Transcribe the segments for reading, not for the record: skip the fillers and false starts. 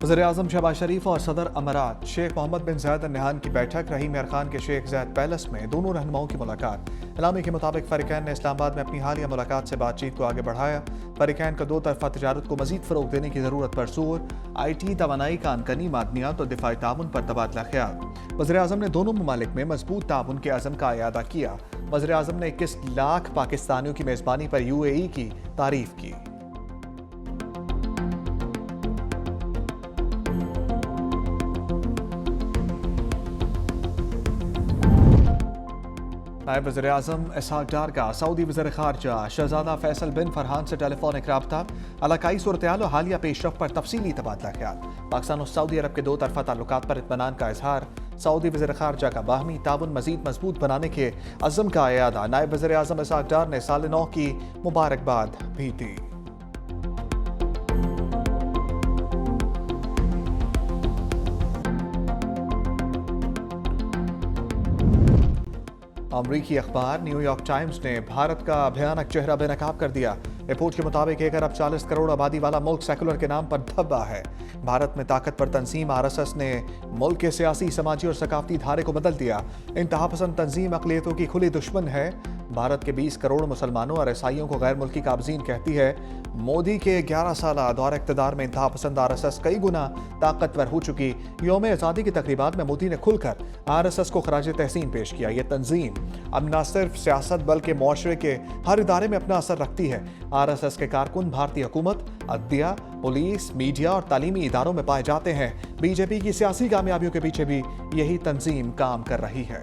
वज़ीर-ए-आज़म शहबाज शरीफ और सदर अमारात शेख मोहम्मद बिन ज़ायद अल नहयान की बैठक। रहीम मेहर खान के शेख ज़ायद पैलेस में दोनों रहनुमाओं की मुलाकात। इलामी के मुताबिक फ़रीक़ैन ने इस्लामाबाद में अपनी हालिया मुलाकात से बातचीत को आगे बढ़ाया। फ़रीक़ैन को दो तरफ़ा तिजारत को मज़ीद फ़रोग़ देने की ज़रूरत पर जोर। IT, तवानाई, कानकनी, मादनियात और दिफ़ाई ताउन पर तबादला ख़याल। वज़ीर-ए-आज़म ने दोनों ममालिक में मज़बूत ताउन के अज़म का इयादा किया। वज़ीर-ए-आज़म ने 21 लाख पाकिस्तानियों की मेज़बानी पर UAE की तारीफ़ की। नायब वज़ीर-ए-आज़म इसहाक़ डार का सऊदी वज़ीर ख़ारजा शहज़ादा फैसल बिन फरहान से टेलीफोनिक रब्ता। इलाकाई सूरत-ए-हाल और हालिया पेशरफ़ पर तफ़सीली तबादला ख्याल। पाकिस्तान और सऊदी अरब के दो तरफ़ा ताल्लुकात पर इत्मीनान का इजहार। सऊदी वज़ीर ख़ारजा का बाहमी ताउन मज़ीद मजबूत बनाने के अज़्म का इयादा। नायब वज़ीर-ए-आज़म इसहाक़ डार ने साल नौ की मुबारकबाद भी दी। अमरीकी अखबार न्यूयॉर्क टाइम्स ने भारत का भयानक चेहरा बेनकाब कर दिया। रिपोर्ट के मुताबिक 1 अरब 40 करोड़ आबादी वाला मुल्क सेकुलर के नाम पर धब्बा है। भारत में ताकतवर तंजीम RSS ने मुल्क के सियासी, समाजी और सकाफती धारे को बदल दिया। इंतहा पसंद तंजीम अक़लियतों की खुली दुश्मन है। भारत के 20 करोड़ मुसलमानों और ईसाइयों को गैर मुल्की काबजीन कहती है। मोदी के 11 साल दौर इक़्तिदार में इंतहा पसंद RSS कई गुना ताकतवर हो चुकी। यौम आज़ादी की तकरीबात में मोदी ने खुलकर RSS को खराज तहसीन पेश किया। ये तंजीम अब न सिर्फ सियासत बल्कि मुआशरे के हर इदारे में अपना असर रखती है। RSS के कारकुन भारतीय हुकूमत, अदलिया, पुलिस, मीडिया और तालीमी इदारों में पाए जाते हैं। BJP की सियासी कामयाबियों के पीछे भी यही तंजीम काम कर रही है।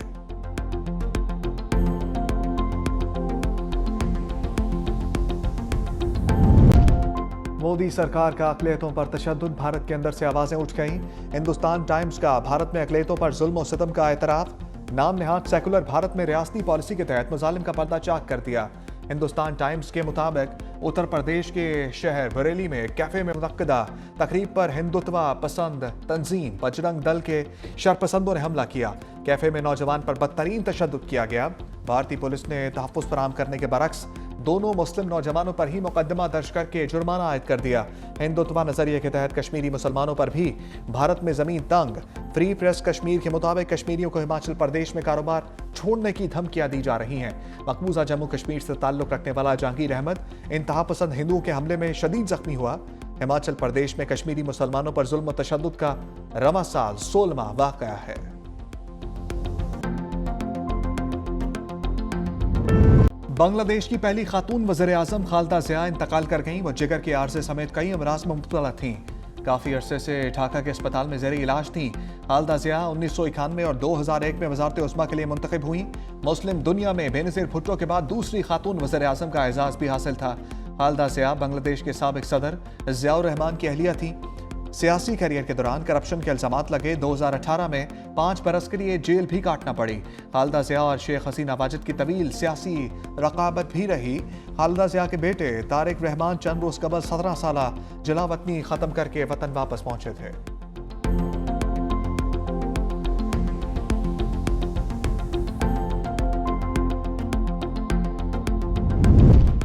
मोदी सरकार का अक़लियतों पर तशद्दुद, भारत के अंदर से आवाज़ें उठ गईं। हिंदुस्तान टाइम्स का भारत में अक़लियतों पर जुल्म और सितम का एतराफ़। नाम नेहाद सेकुलर भारत में रियासती पॉलिसी के तहत मुजालिम का पर्दा चाक कर दिया। हिंदुस्तान टाइम्स के मुताबिक उत्तर प्रदेश के शहर बरेली में कैफे में मुनक्किदा तकरीब पर हिंदुत्वा पसंद तंजीम बजरंग दल के शरपसंदों ने हमला किया। कैफे में नौजवान पर बदतरीन तशद्दुद किया गया। भारतीय पुलिस ने तहफ़्फ़ुज़ फराहम करने के बरक्स दोनों मुस्लिम नौजवानों पर ही मुकदमा दर्ज करके जुर्माना आयद कर दिया। हिंदुत्वा नजरिए के तहत कश्मीरी मुसलमानों पर भी भारत में जमीन तंग। फ्री प्रेस कश्मीर के मुताबिक कश्मीरियों को हिमाचल प्रदेश में कारोबार छोड़ने की धमकियां दी जा रही हैं। मकबूजा जम्मू कश्मीर से ताल्लुक रखने वाला जहांगीर अहमद इंतहा पसंद हिंदुओं के हमले में शदीद जख्मी हुआ। हिमाचल प्रदेश में कश्मीरी मुसलमानों पर जुल्म और तशद्दुद का रवा साल 16वां वाक़या है। बांग्लादेश की पहली खातून वज़ीर-ए-आज़म खालिदा ज़िया इंतकाल कर गईं। वो जिगर के आर्ज़े समेत कई अमराज में मुब्तला थीं। काफ़ी अरसे से ढाका के अस्पताल में ज़ेरे इलाज थीं। खालिदा ज़िया 1991 और 2001 में वज़ारत-ए-उज़्मा के लिए मुंतखब हुई। मुस्लिम दुनिया में बेनज़ीर भुट्टो के बाद दूसरी खातून वज़ीर-ए-आज़म का एजाज़ भी हासिल था। खालिदा ज़िया बांग्लादेश के साबिक़ सदर ज़ियाउर रहमान की अहलिया थी। सियासी करियर के दौरान करप्शन के इल्ज़ामात लगे। 2018 में 5 बरस के लिए जेल भी काटना पड़ी। खालिदा ज़िया और शेख हसीना वाजिद की तवील सियासी रकाबत भी रही। खालिदा ज़िया के बेटे तारिक रहमान चंद रोज़ कबल 17 साला जलावतनी ख़त्म करके वतन वापस पहुंचे थे।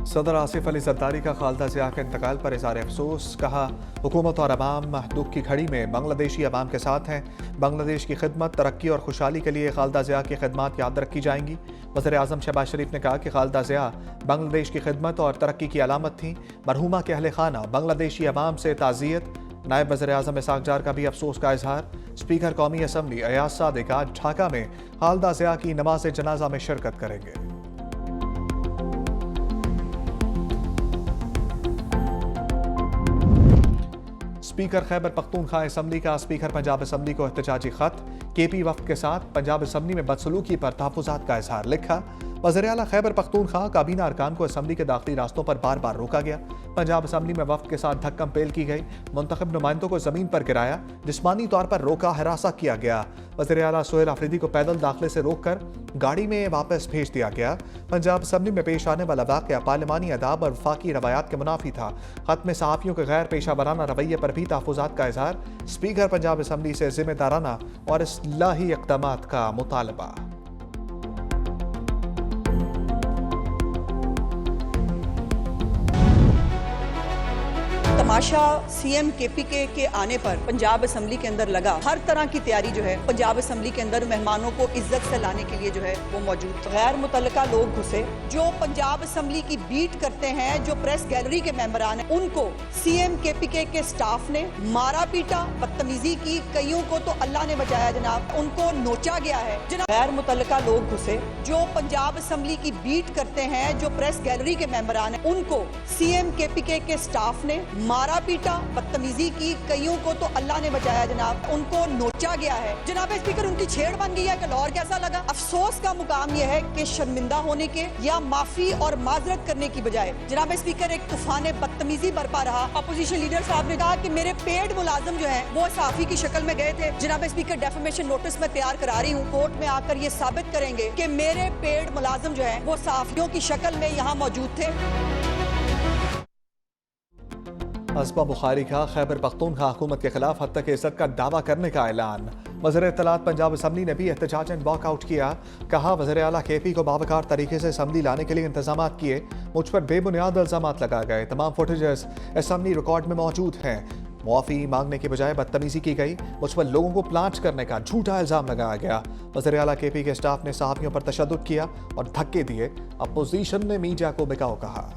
सदर आसिफ अली ज़रदारी का खालिदा ज़िया के इंतकाल पर इज़हार अफसोस। कहा, हुकूमत और अवाम दुख की घड़ी में बांग्लादेशी अवाम के साथ हैं। बांग्लादेश की खिदमत, तरक्की और खुशहाली के लिए खालिदा ज़िया की खिदमत याद रखी जाएंगी। वज़ीर-ए-आज़म शहबाज शरीफ ने कहा कि खालिदा ज़िया बांग्लादेश की खिदमत और तरक्की की अलामत थी। मरहूमा के अहले खाना बांग्लादेशी अवाम से ताज़ियत। नायब वज़ीर-ए-आज़म इसहाक़ डार का भी अफसोस का इजहार। स्पीकर कौमी असम्बली अयाज सादिक आज ढाका में खालिदा ज़िया की नमाज जनाजा में शिरकत करेंगे। स्पीकर खैबर पख्तूनख्वा असम्बली का स्पीकर पंजाब असम्बली को एहतजाजी खत। KP वफ्द के साथ पंजाब असम्बली में बदसलूकी पर तहफ़्फ़ुज़ात का इजहार। लिखा, वज़ीर आला खैबर पख्तूनख्वा काबीना अरकान को असम्बली के दाखिली रास्तों पर बार बार रोका गया। पंजाब असम्बली में वफ्द के साथ धक्कम पेल की गई। मुंतखब नुमाइंदों को ज़मीन पर गिराया, जिस्मानी तौर पर रोका, हरासा किया गया। वज़ीर आला सोहेल आफरीदी को पैदल दाखिले से रोक कर गाड़ी में वापस भेज दिया गया। पंजाब असम्बली में पेश आने वाला वाक़या पार्लिमानी अदाब और वफाकी रवायात के मुनाफी था। खत में सहाफ़ियों के गैर पेशा वराना रवैये पर भी तहफ़्फ़ुज़ात का इजहार। स्पीकर पंजाब असम्बली से ज़िम्मेदाराना और इस्लाही इक़दामात का मुतालबा। तमाशा सीएम केपीके के आने पर पंजाब असेंबली के अंदर लगा। हर तरह की तैयारी जो है पंजाब असेंबली के अंदर मेहमानों को इज्जत से लाने के लिए जो है वो मौजूद। गैर मुतल्लका लोग घुसे जो पंजाब असेंबली की बीट करते हैं, जो प्रेस गैलरी के मेंबरान हैं, उनको सीएम केपीके के स्टाफ ने मारा पीटा, बदतमीजी की। कईयों को तो अल्लाह ने बचाया जनाब, उनको नोचा गया है जनाब। गैर मुतल्लका लोग घुसे जो पंजाब असेंबली की बीट करते हैं, जो प्रेस गैलरी के मेंबरान हैं, उनको सीएम केपीके के स्टाफ ने मारा पीटा, बदतमीजी की। कईयों को तो अल्लाह ने बचाया जनाब, उनको नोचा गया है जनाब। स्पीकर उनकी छेड़ बन गई है कि लाहौर कैसा लगा। अफसोस का मुकाम यह है कि शर्मिंदा होने के या माफी और माजरत करने की बजाय जनाब स्पीकर एक तूफान बदतमीजी बरपा रहा। अपोजिशन लीडर साहब ने कहा कि मेरे पेड मुलाजिम जो है वो सहाफी की शक्ल में गए थे। जनाब स्पीकर डेफेमेशन नोटिस में तैयार करा रही हूँ, कोर्ट में आकर ये साबित करेंगे कि मेरे पेड मुलाजिम जो है वो सहाफियों की शक्ल में यहाँ मौजूद थे। असबा बुखारी का खैबर पख्तूनख्वा हुकूमत के खिलाफ हद तक इज्जत का दावा करने का ऐलान। वज़ीर इत्तलात पंजाब असम्बली ने भी एहतजाजन वॉकआउट किया। कहा वज़ीर आला केपी को बावकार तरीके से असम्बली लाने के लिए इंतजाम किए, मुझ पर बेबुनियाद इल्जाम लगा गए। तमाम फुटेजेस असम्बली रिकॉर्ड में मौजूद हैं। मुआफ़ी मांगने की बजाय बदतमीजी की गई, मुझ पर लोगों को प्लांट करने का झूठा इल्जाम लगाया गया। वज़ीर आला केपी के स्टाफ ने सहाफ़ियों पर तशद्दुद किया और धक्के दिए। अपोजिशन ने मीडिया को बिकाऊ कहा।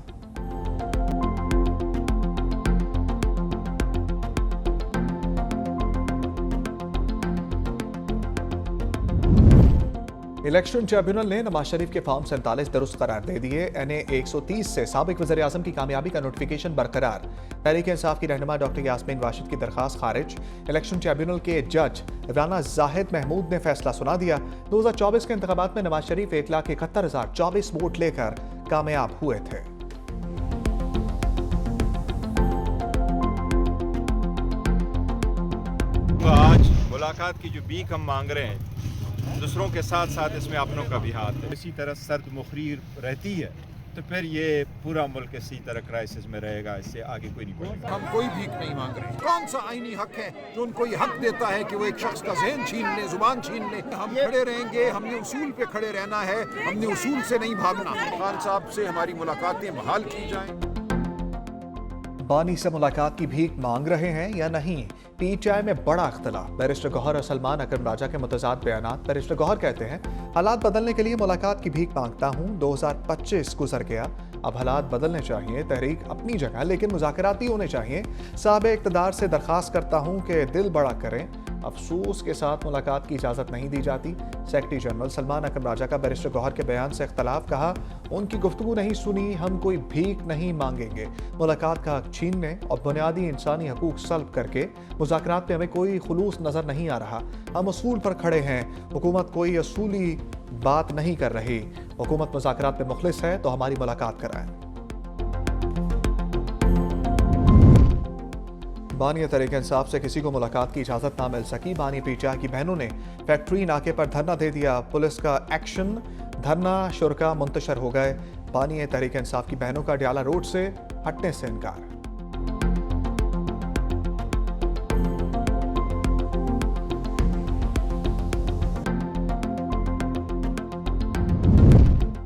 इलेक्शन ट्रिब्यूनल ने नवाज शरीफ के फॉर्म 47 दुरुस्त करार दे दिए। NA 130 से साबिक वज़ीर आज़म की कामयाबी का नोटिफिकेशन बरकरार। तहरीक इंसाफ की रहनुमा डॉक्टर यास्मीन वाशिद की दरखास्त खारिज। इलेक्शन ट्रिब्यूनल के जज राना जाहिद महमूद ने फैसला सुना दिया। 2024 के इंतखाबात में नवाज शरीफ 1,71,024 वोट लेकर कामयाब हुए थे। तो आज मुलाकात की जो बीक हम मांग रहे हैं, दूसरों के साथ साथ इसमें अपनों का भी हाथ है। इसी तरह सर्द मुखरीर रहती है तो फिर ये पूरा मुल्क इसी तरह क्राइसिस में रहेगा, इससे आगे कोई नहीं बढ़ेगा। हम कोई भीख नहीं मांग रहे। कौन सा आईनी हक है जो उनको ये हक देता है कि वो एक शख्स का ज़हन छीन ले, जुबान छीन ले। हम खड़े रहेंगे, हमने उसूल पे खड़े रहना है, हमने उसूल से नहीं भागना। खान साहब से हमारी मुलाकातें बहाल की जाएं। बानी से मुलाकात की भीख मांग रहे हैं या नहीं? PTI में बड़ा अख्तलाफ। बैरिस्टर गौहर और सलमान अकरम राजा के मुतज़ाद बयानात। बैरिस्टर गौहर कहते हैं हालात बदलने के लिए मुलाकात की भीख मांगता हूँ। 2025 गुजर गया, अब हालात बदलने चाहिए। तहरीक अपनी जगह लेकिन मुज़ाकराती होने चाहिए। साहब इक़्तिदार से दरख्वास्त करता हूँ कि दिल बड़ा करें। अफसोस के साथ मुलाकात की इजाज़त नहीं दी जाती। सेक्रेटरी जनरल सलमान अकरम राजा का बैरिस्टर गौहर के बयान से इख्तलाफ। कहा उनकी गुफ्तगू नहीं सुनी, हम कोई भीख नहीं मांगेंगे। मुलाकात का हक छीनने और बुनियादी इंसानी हकूक सल्ब करके मुज़ाकरात में हमें कोई खुलूस नज़र नहीं आ रहा। हम उसूल पर खड़े हैं, हुकूमत कोई असूली बात नहीं कर रही। हुकूमत मुज़ाकरात में मुखलिस है तो हमारी मुलाकात कराएं। बानी तहरीक इंसाफ से किसी को मुलाकात की इजाज़त ना मिल सकी। बानी PTI की बहनों ने फैक्ट्री नाके पर धरना दे दिया। पुलिस का एक्शन, धरना शुरा मुंतशर हो गए। बानी तहरीक इंसाफ की बहनों का डियाला रोड से हटने से इनकार।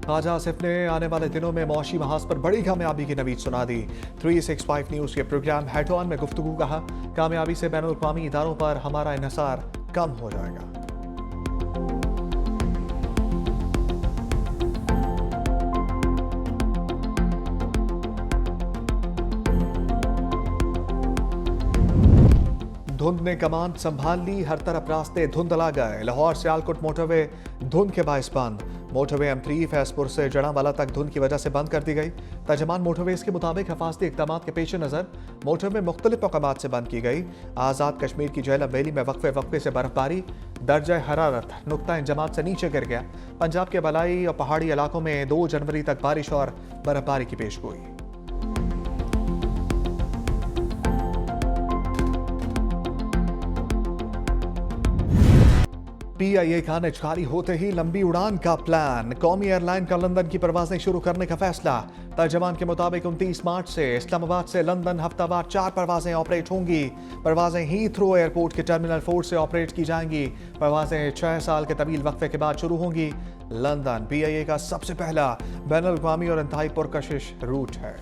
ख्वाजा आसिफ ने आने वाले दिनों में मौशी महाज पर बड़ी कामयाबी की नवीद सुना दी। 365 न्यूज़ के प्रोग्राम हेड ऑन में गुफ्तगू। कहा कामयाबी से बैनुल अक़वामी इदारों पर हमारा इन्हिसार कम हो जाएगा। धुंध ने कमान संभाल ली, हर तरफ रास्ते धुंधला गए। लाहौर सियालकोट मोटरवे धुंध के बायस बंद। मोटरवे M3 फैजपुर से जड़ांवाला तक धुंध की वजह से बंद कर दी गई। तर्जमान मोटरवेज के मुताबिक हिफाजती इक़दाम के पेश नज़र मोटरवे मुख्तलिफ मकामात से बंद की गई। आज़ाद कश्मीर की जेलम वैली में वक्फे से बर्फबारी, दर्जा हरारत नुक्ता इंजमात से नीचे गिर गया। पंजाब के बलाई और पहाड़ी इलाकों में 2 जनवरी तक बारिश और बर्फबारी की पेशगोई। PIA का निजकारी होते ही लंबी उड़ान का प्लान। कौमी एयरलाइन का लंदन की परवाजें शुरू करने का फैसला। तर्जमान के मुताबिक 29 मार्च से इस्लामाबाद से लंदन हफ्तावार 4 परवाजें ऑपरेट होंगी। परवाजें हीथ्रो एयरपोर्ट के टर्मिनल 4 से ऑपरेट की जाएंगी। परवाजें 6 साल के तवील वक्फे के बाद शुरू होंगी। लंदन PIA का सबसे पहला बैनुल अक़वामी और इंतहाई पुरकशिश रूट है।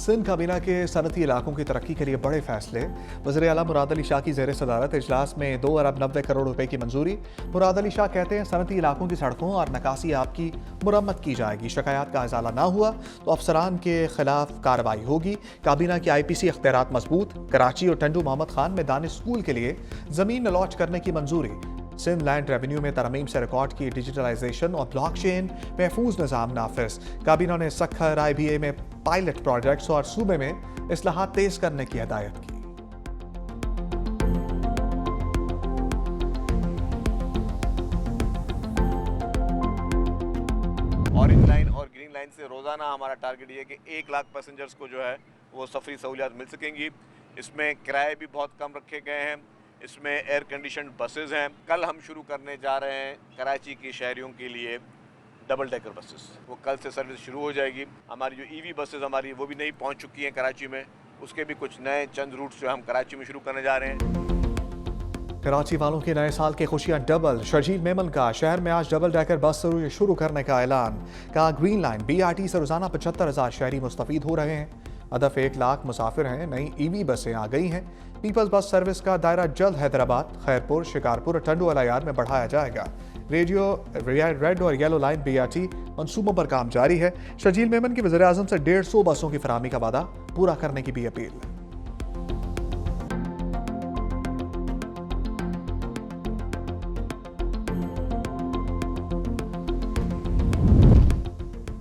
सिंध काबीना के सनती इलाकों की तरक्की के लिए बड़े फैसले। वज़ीर आला मुराद अली शाह की ज़ेर सदारत इजलास में 2 अरब 90 करोड़ रुपए की मंजूरी। मुराद अली शाह कहते हैं सनती इलाकों की सड़कों और नकासी आब की मुरम्मत की जाएगी। शिकायत का इजाला ना हुआ तो अफसरान के खिलाफ कार्रवाई होगी। काबीना की IPC इख्तियारात मजबूत। कराची और टंडू मोहम्मद खान में दानिश स्कूल के लिए जमीन अलॉट करने की मंजूरी। सिंध लैंड रेवेन्यू में तरमीम से रिकॉर्ड की डिजिटलाइजेशन और ब्लॉकचेन महफूज निज़ाम नाफिज। काबीना ने सखर IBA में पायलट प्रोजेक्ट्स और सूबे में इस्लाहात तेज करने की हिदायत की। ऑरेंज लाइन और ग्रीन लाइन से रोज़ाना हमारा टारगेट ये है कि 1 लाख पैसेंजर्स को जो है वो सफरी सहूलियात मिल सकेंगी। इसमें किराए भी बहुत कम रखे गए हैं। इसमें एयर कंडीशन बसेस हैं। कल हम शुरू करने जा रहे हैं कराची के शहरियों के लिए डबल डेकर बसेस। वो कल से सर्विस शुरू हो जाएगी। हमारी जो EV बसेस हमारी वो भी नई पहुंच चुकी हैं कराची में। उसके भी कुछ नए चंद रूट्स जो हम कराची में शुरू करने जा रहे हैं। कराची वालों के नए साल की खुशियां डबल। शर्जील मेमन का शहर में आज डबल डेकर बस शुरू करने का ऐलान। कहा ग्रीन लाइन BRT से रोजाना 75,000 शहरी मुस्तफीद हो रहे हैं। हदफ 1 लाख मुसाफिर हैं। नई EV बसें आ गई हैं। पीपल्स बस सर्विस का दायरा जल्द हैदराबाद, खैरपुर, शिकारपुर और टंडू अलायार में बढ़ाया जाएगा। रेडियो रेड और येलो लाइन BRT मंसूबों पर काम जारी है। शर्जील मेमन की वज़ीर आज़म से 150 बसों की फराहमी का वादा पूरा करने की भी अपील।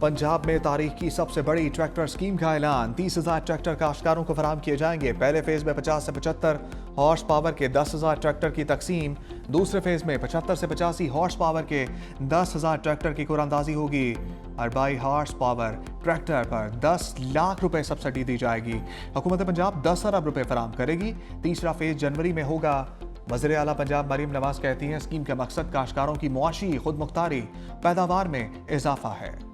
पंजाब में तारीख की सबसे बड़ी ट्रैक्टर स्कीम का ऐलान। 30,000 ट्रैक्टर काश्तकारों को फराहम किए जाएंगे। पहले फेज में 50 से 75 हॉर्स पावर के 10,000 ट्रैक्टर की तकसीम। दूसरे फेज में 75 से 85 हॉर्स पावर के 10,000 ट्रैक्टर की कुरानंदाजी होगी। 42 हॉर्स पावर ट्रैक्टर पर 10 लाख रुपए सब्सिडी दी जाएगी। हुकूमत पंजाब 10 अरब रुपए फराहम करेगी। तीसरा फेज जनवरी में होगा। वज़ीर आला पंजाब मरीम नवाज कहती हैं स्कीम का मकसद काश्तकारों की मुआशी खुद मुख्तारी पैदावार में इजाफा है।